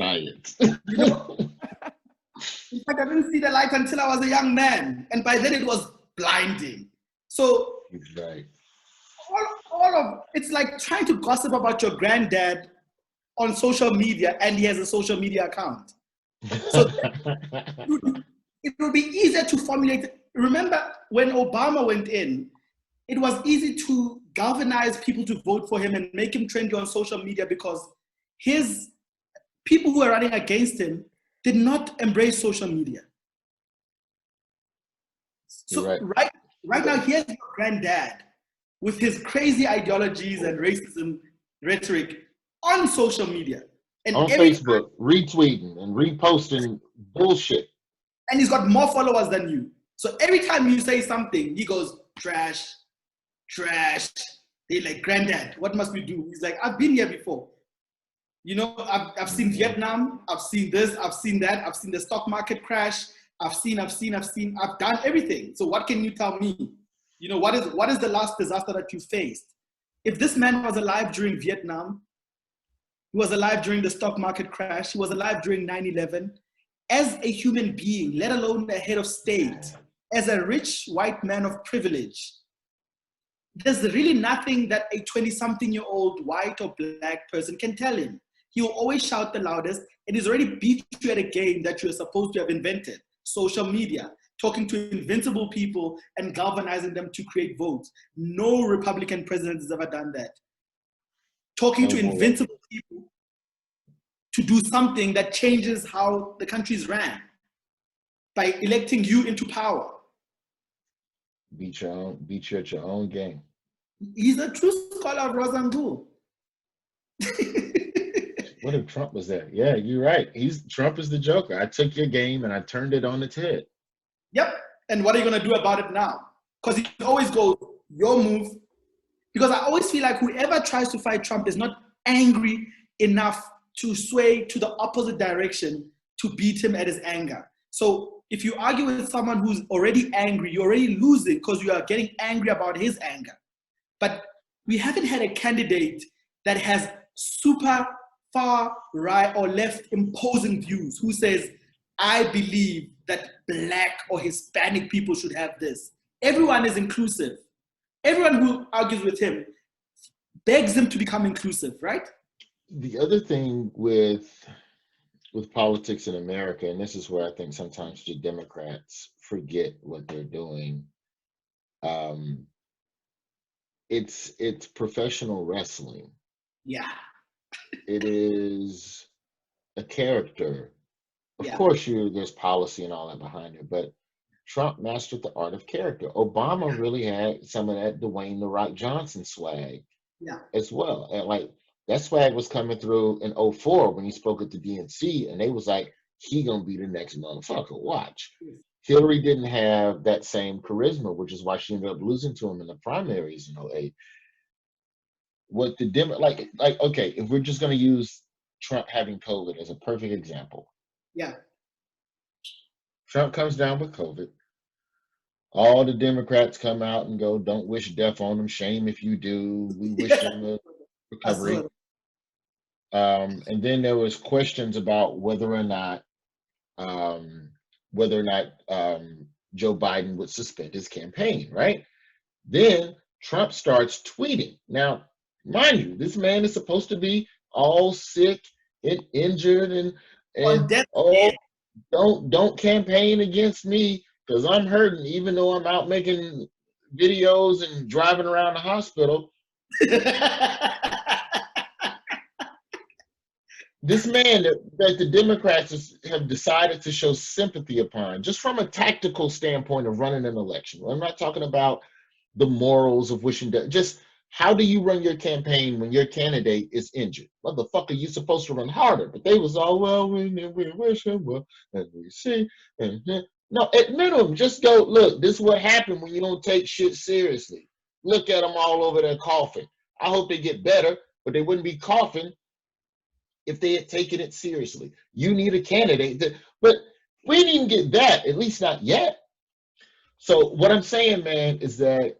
In fact, I didn't see the light until I was a young man. And by then it was blinding. So right. all of it's like trying to gossip about your granddad on social media, and he has a social media account. So it would be easier to formulate. Remember when Obama went in, it was easy to galvanize people to vote for him and make him trendy on social media because his people who were running against him did not embrace social media. So right now, here's your granddad with his crazy ideologies and racism rhetoric on social media. And on Facebook, retweeting and reposting bullshit. And he's got more followers than you. So every time you say something, he goes, trash, trash. They're like, granddad, what must we do? He's like, I've been here before. I've seen Vietnam, I've seen this, I've seen that, I've seen the stock market crash, I've done everything. So what can you tell me? What is the last disaster that you faced? If this man was alive during Vietnam, he was alive during the stock market crash, he was alive during 9/11, as a human being, let alone a head of state, as a rich white man of privilege, there's really nothing that a 20-something-year-old white or black person can tell him. He will always shout the loudest, and he's already beat you at a game that you're supposed to have invented, social media, talking to invincible people and galvanizing them to create votes. No Republican president has ever done that. Talking to invincible people to do something that changes how the country's ran by electing you into power. Beat you at your own game. He's a true scholar of Razangul. What if Trump was there? Yeah, you're right. Trump is the Joker. I took your game and I turned it on its head. Yep. And what are you going to do about it now? Because he always goes, your move. Because I always feel like whoever tries to fight Trump is not angry enough to sway to the opposite direction to beat him at his anger. So if you argue with someone who's already angry, you're already losing because you are getting angry about his anger. But we haven't had a candidate that has super far right or left imposing views who says, I believe that Black or Hispanic people should have this. Everyone is inclusive. Everyone who argues with him begs him to become inclusive, right? The other thing with politics in America, and this is where I think sometimes the Democrats forget what they're doing. It's professional wrestling. Yeah. It is a character. Of course, there's policy and all that behind it, but Trump mastered the art of character. Obama really had some of that Dwayne "The Rock" Johnson swag Yeah. as well. And like that swag was coming through in '04 when he spoke at the DNC, and they was like, he gonna be the next motherfucker. Watch. Hillary didn't have that same charisma, which is why she ended up losing to him in the primaries in '08. What the like okay, if we're just gonna use Trump having COVID as a perfect example. Yeah. Trump comes down with COVID. All the Democrats come out and go, "Don't wish death on him. Shame if you do. We wish him a recovery." And then there was questions about um, whether or not Joe Biden would suspend his campaign. Right then, Trump starts tweeting. Now, mind you, this man is supposed to be all sick and injured, and oh, don't campaign against me because I'm hurting, even though I'm out making videos and driving around the hospital. This man that the Democrats have decided to show sympathy upon, just from a tactical standpoint of running an election. I'm not talking about the morals of wishing death. Just how do you run your campaign when your candidate is injured? Motherfucker, you supposed to run harder. But they was all, well, we wish him well, and we see. And no, at minimum, just go, look, this is what happened when you don't take shit seriously. Look at them all over there coughing. I hope they get better, but they wouldn't be coughing if they had taken it seriously. You need a candidate that, but we didn't even get that, at least not yet. So what I'm saying, man, is that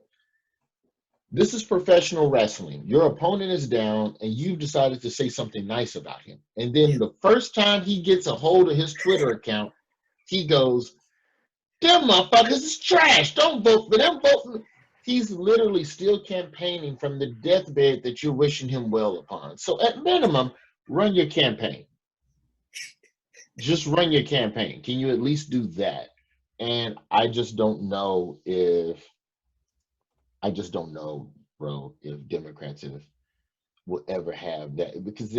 this is professional wrestling. Your opponent is down, and you've decided to say something nice about him. And then the first time he gets a hold of his Twitter account, he goes, "Them motherfuckers is trash. Don't vote for them. Vote for them." He's literally still campaigning from the deathbed that you're wishing him well upon. So at minimum, run your campaign. Just run your campaign. Can you at least do that? And I just don't know, bro, if Democrats will ever have that, because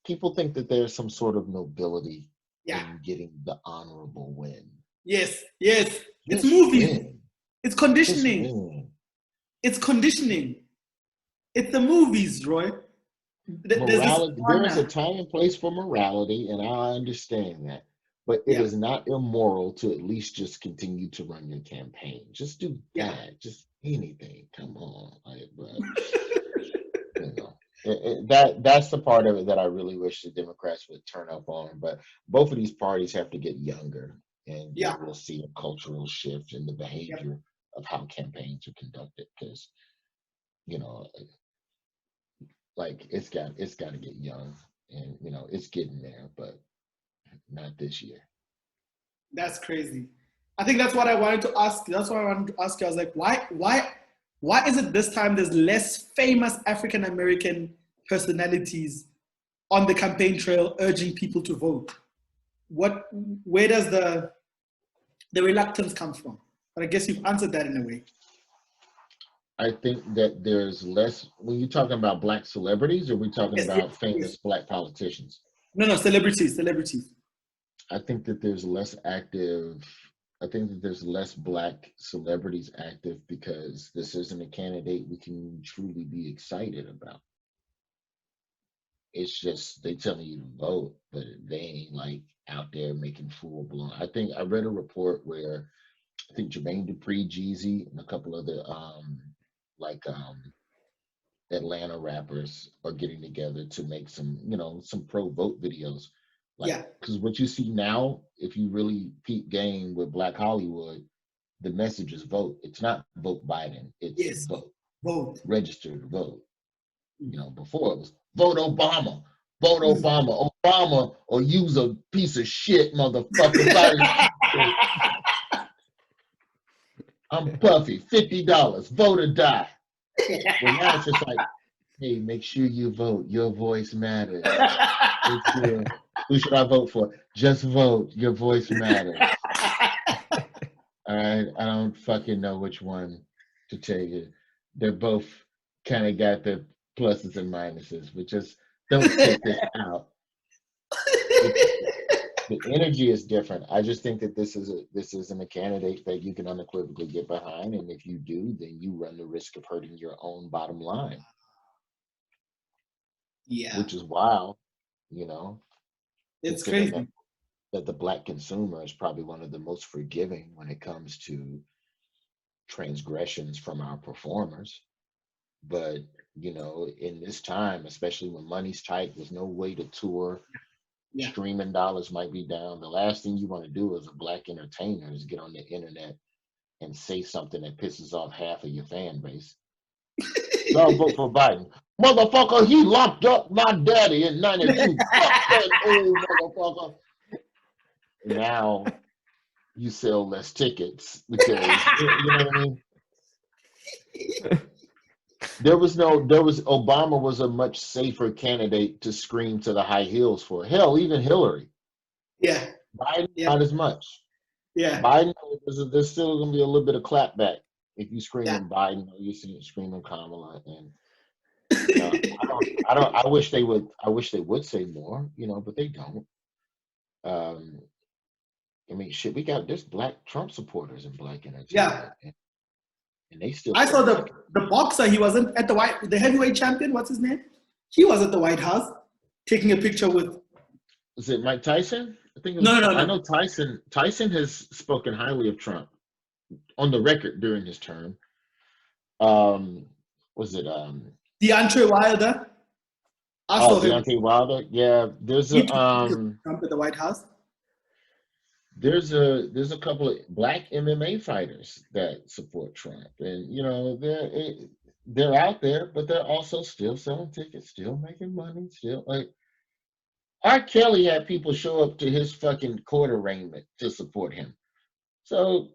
people think that there's some sort of nobility in getting the honorable win. Yes. It's movies. It's conditioning. It's conditioning. It's the movies, Roy. Morality. There is a time and place for morality, and I understand that. But it is not immoral to at least just continue to run your campaign. Just do that. Just anything. Come on, you know, that's the part of it that I really wish the Democrats would turn up on. But both of these parties have to get younger, and we'll see a cultural shift in the behavior of how campaigns are conducted. Because you know, like it's got to get young, and you know, it's getting there, but not this year. That's crazy. I think that's what I wanted to ask. That's what I wanted to ask you. I was like, why is it this time there's less famous African American personalities on the campaign trail urging people to vote? Where does the reluctance come from? But I guess you've answered that in a way. I think that there's less, when you're talking about Black celebrities, or are we talking about famous Black politicians? No, celebrities. I think that there's less Black celebrities active because this isn't a candidate we can truly be excited about. It's just they telling you to vote, but they ain't like out there making full blown. I think I read a report where I think Jermaine Dupri, Jeezy, and a couple other Atlanta rappers are getting together to make some pro vote videos. Because what you see now, if you really peep game with Black Hollywood, the message is vote. It's not vote Biden. It's vote. Register to vote. You know, before it was vote Obama. Vote Obama. Obama or use a piece of shit, motherfucker. I'm Puffy. $50. Vote or die. Well, now it's just like, hey, make sure you vote. Your voice matters. Who should I vote for? Just vote. Your voice matters. All right. I don't fucking know which one to tell you. They're both kind of got their pluses and minuses, but just don't take this out. The energy is different. I just think that this isn't a candidate that you can unequivocally get behind, and if you do, then you run the risk of hurting your own bottom line, Yeah, which is wild, you know, it's considering crazy. that the black consumer is probably one of the most forgiving when it comes to transgressions from our performers. But in this time, especially when money's tight, there's no way to tour. Yeah. Streaming dollars might be down. The last thing you want to do as a black entertainer is get on the internet and say something that pisses off half of your fan base. Y'all vote for Biden. Motherfucker, he locked up my daddy in 92. Fuck that old motherfucker. Now you sell less tickets because, you know what I mean? Obama was a much safer candidate to scream to the high heels for. Hell, even Hillary. Yeah. Biden, Yeah. not as much. Yeah. Biden, there's still going to be a little bit of clapback if you screaming Yeah. Biden or you screaming Kamala. And I wish they would say more, but they don't. I mean, shit, there's black Trump supporters and black entertainment. Yeah. And they still. I saw the boxer. He wasn't at the heavyweight champion. What's his name? He was at the White House taking a picture with. Was it Mike Tyson? I think. No. I know Tyson. Tyson has spoken highly of Trump on the record during his term. Was it Deontay Wilder? Deontay Wilder. Yeah, there's a Trump at the White House. There's a couple of black MMA fighters that support Trump, and they're out there, but they're also still selling tickets, still making money, still like R. Kelly had people show up to his fucking court arraignment to support him. So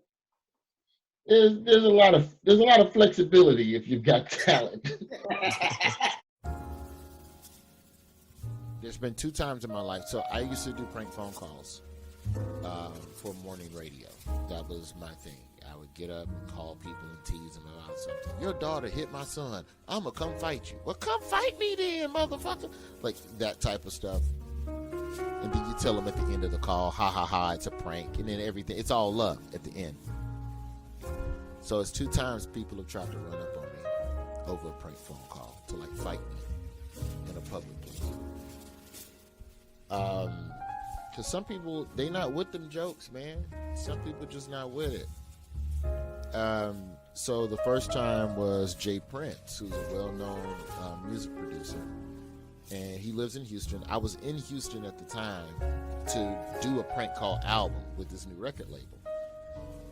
there's a lot of flexibility if you've got talent. There's been 2 times in my life. So I used to do prank phone calls for morning radio. That was my thing. I would get up and call people and tease them about something. Your daughter hit my son. I'm going to come fight you. Well, come fight me then, motherfucker. Like that type of stuff. And then you tell them at the end of the call, ha, ha, ha, it's a prank. And then everything, it's all love at the end. So it's 2 times people have tried to run up on me over a prank phone call to like fight me in a public place. Because some people, they not with them jokes, man. Some people just not with it. So the first time was Jay Prince, who's a well-known music producer. And he lives in Houston. I was in Houston at the time to do a prank call album with this new record label.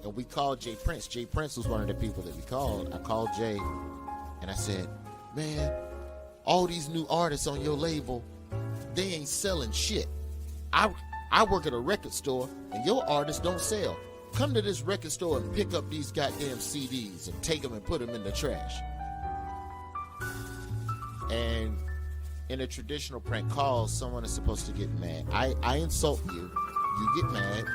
And we called Jay Prince. Jay Prince was one of the people that we called. I called Jay and I said, man, all these new artists on your label, they ain't selling shit. I work at a record store and your artists don't sell. Come to this record store and pick up these goddamn CDs and take them and put them in the trash. And in a traditional prank call, someone is supposed to get mad. I insult you, you get mad,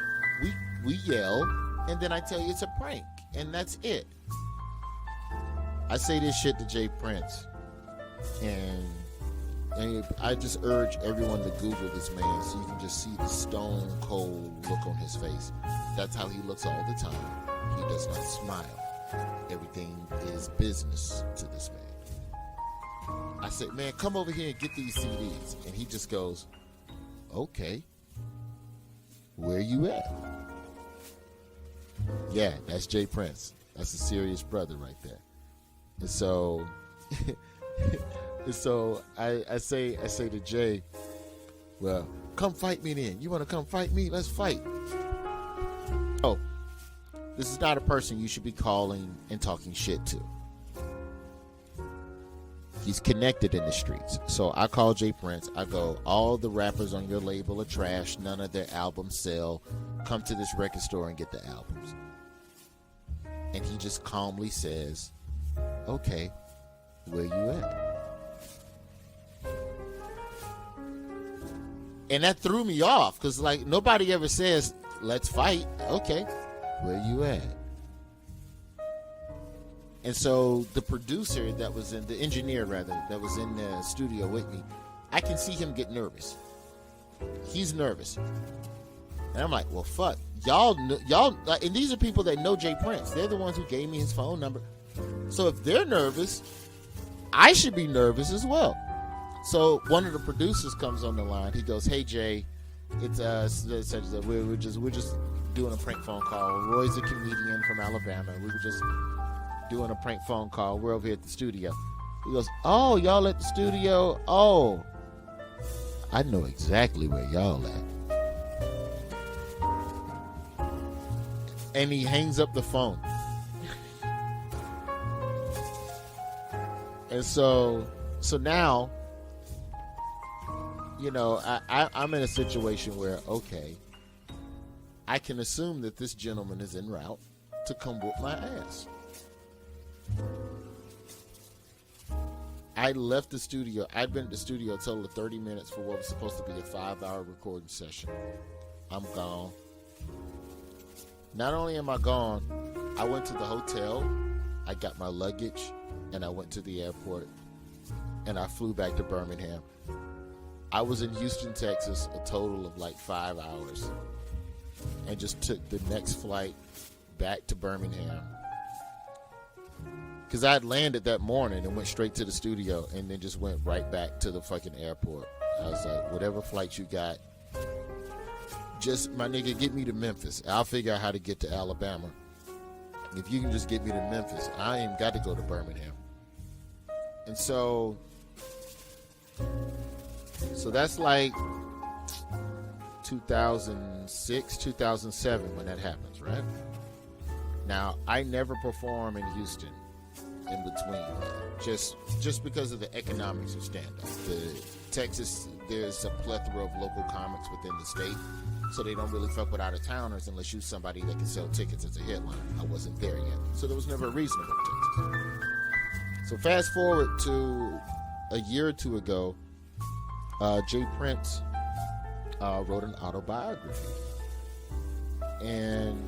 we yell, and then I tell you it's a prank, and that's it. I say this shit to Jay Prince, and I just urge everyone to Google this man so you can just see the stone cold look on his face. That's how he looks all the time. He does not smile. Everything is business to this man. I said, man, come over here and get these CDs. And he just goes, okay, where you at? Yeah, that's Jay Prince. That's a serious brother right there. And so, I say to Jay, well, come fight me then. You want to come fight me? Let's fight. Oh, this is not a person you should be calling and talking shit to. He's connected in the streets. So I call Jay Prince. I go, all the rappers on your label are trash. None of their albums sell. Come to this record store and get the albums. And he just calmly says, okay, where you at? And that threw me off because like nobody ever says, let's fight. Okay, where you at? And so the producer that was in, the engineer rather, that was in the studio with me, I can see him get nervous. He's nervous. And I'm like, well, fuck. Y'all, and these are people that know Jay Prince. They're the ones who gave me his phone number. So if they're nervous, I should be nervous as well. So one of the producers comes on the line. He goes, "Hey Jay, it's we're just doing a prank phone call. Roy's a comedian from Alabama. We were just doing a prank phone call. We're over here at the studio." He goes, "Oh, y'all at the studio? Oh, I know exactly where y'all at." And he hangs up the phone. And so now, you know, I'm in a situation where, okay, I can assume that this gentleman is en route to come whoop my ass. I left the studio. I'd been at the studio a total of 30 minutes for what was supposed to be a 5-hour recording session. I'm gone. Not only am I gone, I went to the hotel, I got my luggage, and I went to the airport, and I flew back to Birmingham. I was in Houston, Texas, a total of like 5 hours, and just took the next flight back to Birmingham. Because I had landed that morning and went straight to the studio, and then just went right back to the fucking airport. I was like, whatever flight you got, just, my nigga, get me to Memphis. I'll figure out how to get to Alabama. If you can just get me to Memphis, I ain't got to go to Birmingham. And so that's like 2006, 2007 when that happens, right? Now, I never perform in Houston in between, just because of the economics of stand-up. Texas, there's a plethora of local comics within the state, so they don't really fuck with out-of-towners unless you're somebody that can sell tickets as a headliner. I wasn't there yet, so there was never a reason to go to Texas. So fast forward to a year or two ago, Jay Prince wrote an autobiography, and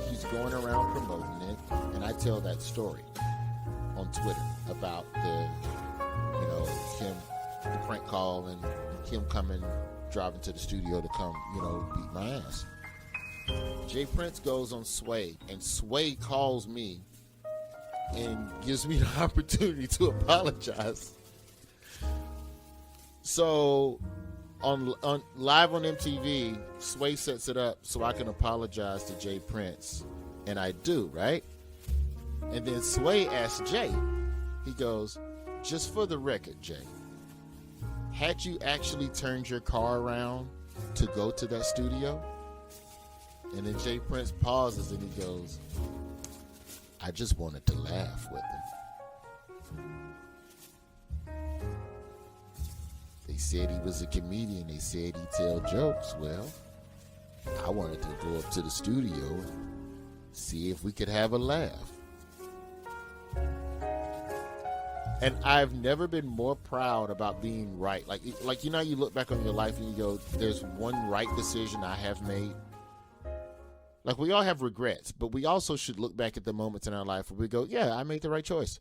he's going around promoting it, and I tell that story on Twitter about him, the prank call, and him driving to the studio to come, beat my ass. Jay Prince goes on Sway, and Sway calls me and gives me the opportunity to apologize. So on live on MTV, Sway sets it up so I can apologize to Jay Prince, and I do, right? And then Sway asks Jay, he goes, "Just for the record, Jay, had you actually turned your car around to go to that studio?" And then Jay Prince pauses and he goes, "I just wanted to laugh with him. They said he was a comedian. They said he'd tell jokes. Well, I wanted to go up to the studio and see if we could have a laugh." And I've never been more proud about being right. Like you look back on your life and you go, there's one right decision I have made. Like, we all have regrets, but we also should look back at the moments in our life where we go, yeah, I made the right choice.